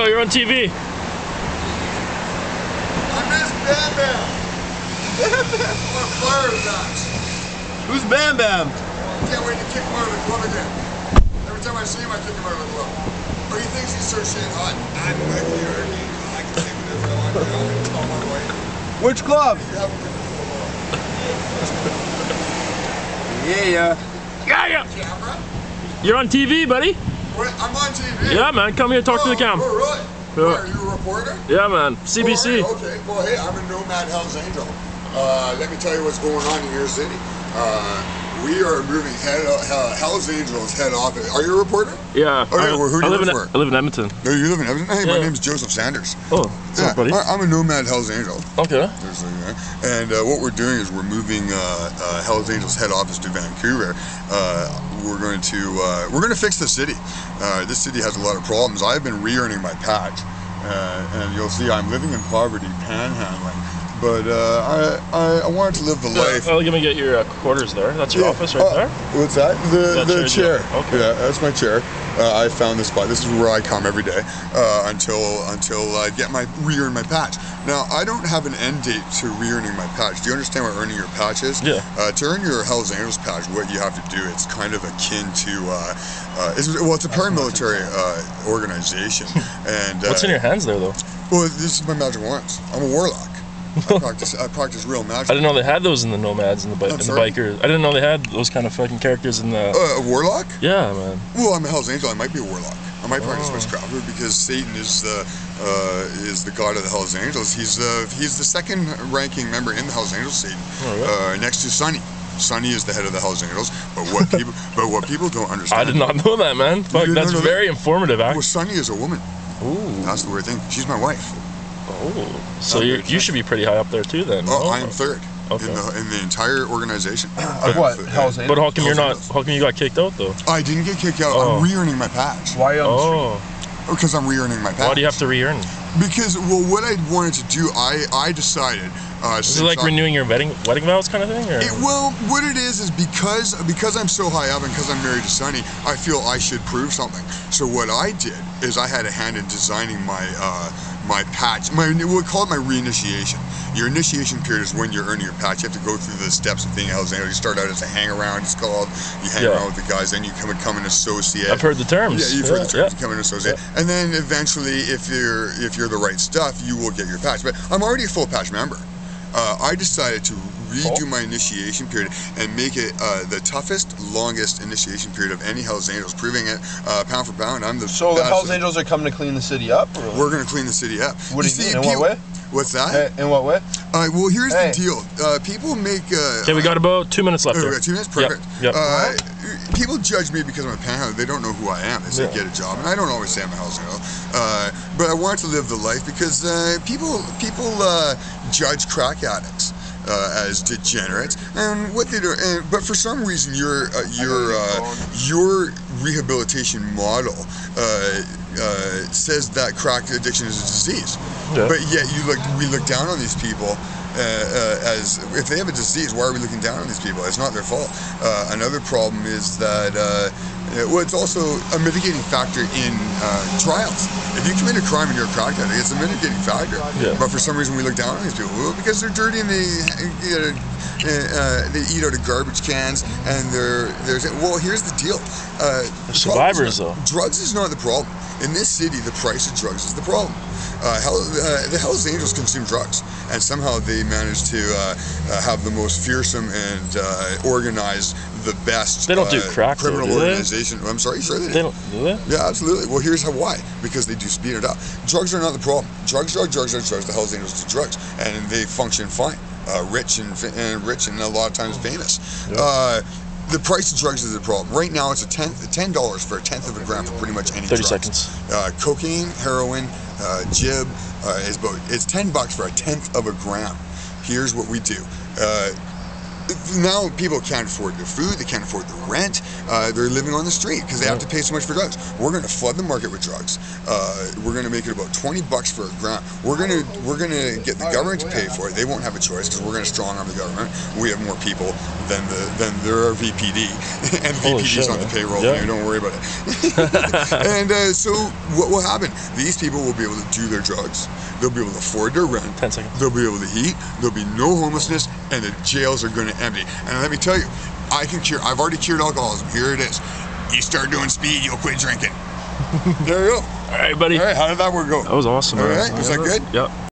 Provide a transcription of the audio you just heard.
go, you're on TV. I miss Bam Bam. Bam Bam. What a fire attack. Who's Bam Bam? Can't wait to kick him out of the club again. Every time I see him, I kick him out of the club. Oh, he thinks he's so shit hot. I'm with you, Ernie. I can say whatever I want to do. It's on my way. Which club? You haven't been Yeah. Yeah. camera? You're on TV, buddy. What? I'm on TV. Yeah, man. Come here, talk to the camera. Oh, really? Yeah. Are you a reporter? Yeah, man. CBC. Oh, okay. Well, hey, I'm a nomad Hell's Angel. Let me tell you what's going on in your city. We are moving Hell's Angels head office. Are you a reporter? Yeah. Okay, well, who do you work for? I live in Edmonton. No, you live in Edmonton? Hey, my Yeah. name's Joseph Sanders. Oh, what's up, buddy? I'm a nomad Hell's Angel. Okay. And what we're doing is we're moving Hell's Angels head office to Vancouver. We're going to fix the city. This city has a lot of problems. I've been re-earning my patch, and you'll see I'm living in poverty, panhandling. But I wanted to live the life. Oh, let me get your quarters there. That's your office right there? What's that? The chair. Okay. Yeah, that's my chair. I found this spot. This is where I come every day until I get re-earn my patch. Now, I don't have an end date to re-earning my patch. Do you understand what earning your patch is? Yeah. To earn your Hell's Angels patch, what you have to do, it's kind of akin to, it's a paramilitary organization. And What's in your hands there, though? Well, this is my magic wands. I'm a warlock. I practice real magic. I didn't know they had those in the nomads and the bikers. I didn't know they had those kind of fucking characters in the. A warlock? Yeah, man. Well, I'm a Hell's Angel. I might be a warlock. I might practice witchcraft because Satan is the god of the Hell's Angels. He's the second ranking member in the Hell's Angels, Satan, next to Sunny. Sunny is the head of the Hell's Angels, but what people don't understand. I did not know that, man. Fuck, that's very informative, actually. Well, Sunny is a woman. Ooh. That's the weird thing. She's my wife. Oh, so you should be pretty high up there too, then. Oh, I am third okay. in the entire organization. What? Hell's Angels? But how come you're not? How come you got kicked out though? I didn't get kicked out. I'm re-earning my patch. Why on the street? Because I'm re-earning my patch. Why do you have to re-earn? Because, well, what I wanted to do, I decided. Is it like renewing your wedding vows kind of thing? Or? Well, what it is because I'm so high up and because I'm married to Sunny, I feel I should prove something. So what I did is I had a hand in designing my patch. We'll call it my reinitiation. Your initiation period is when you're earning your patch. You have to go through the steps of being a Hell's Angel. You start out as a hang around, it's called. You hang around with the guys, then you become an associate. I've heard the terms. Yeah, you've heard the terms. You become an associate, and then eventually, if you're the right stuff, you will get your patch. But I'm already a full patch member. I decided to redo my initiation period and make it the toughest, longest initiation period of any Hell's Angels, proving it pound for pound. I'm the So the Hell's Angels are coming to clean the city up? Or? We're going to clean the city up. What do you mean? In what way? What's that? In what way? Well, here's the deal. People make... okay, we got about 2 minutes left. We got 2 minutes? Perfect. Yep. People judge me because I'm a panhandler. They don't know who I am. They say get a job, and I don't always say I'm a Hell's Angel. But I wanted to live the life because people judge crack addicts as degenerates, and what they do. But for some reason, your rehabilitation model says that crack addiction is a disease. Yeah. But yet we look down on these people. As if they have a disease, why are we looking down on these people? It's not their fault. Another problem is that it's also a mitigating factor in trials. If you commit a crime and you're a crack addict, it's a mitigating factor. Yeah. But for some reason we look down on these people because they're dirty and they eat out of garbage cans and well, here's the deal. Survivors though. Drugs is not the problem. In this city, the price of drugs is the problem. The Hell's Angels consume drugs, and somehow they manage to have the most fearsome and organized, the best. They don't do crack, criminal organization. I'm sorry, sure they do. They don't do that? Yeah, absolutely. Well, here's why. Because they do speed it up. Drugs are not the problem. Drugs. The Hell's Angels do drugs, and they function fine. Rich and a lot of times famous. Yeah. The price of drugs is the problem. Right now, it's $10 for a tenth of a gram for pretty much any 30 drugs. seconds. Cocaine, heroin, jib it's $10 for a tenth of a gram. Here's what we do. now people can't afford their food, they can't afford the rent, they're living on the street because they have to pay so much for drugs. We're going to flood the market with drugs. We're going to make it about $20 for a gram. We're going to get the government to pay for it. They won't have a choice because we're going to strong arm the government. We have more people than there are VPD, and VPD's on the payroll. Yeah. Don't worry about it. And so what will happen? These people will be able to do their drugs. They'll be able to afford their rent. 10 seconds. They'll be able to eat. There'll be no homelessness, and the jails are going to empty. And let me tell you, I've already cured alcoholism. Here it is. You start doing speed, you'll quit drinking. There you go. All right, buddy. All right, how did that work go? That was awesome. All man. right, was that good? Yep.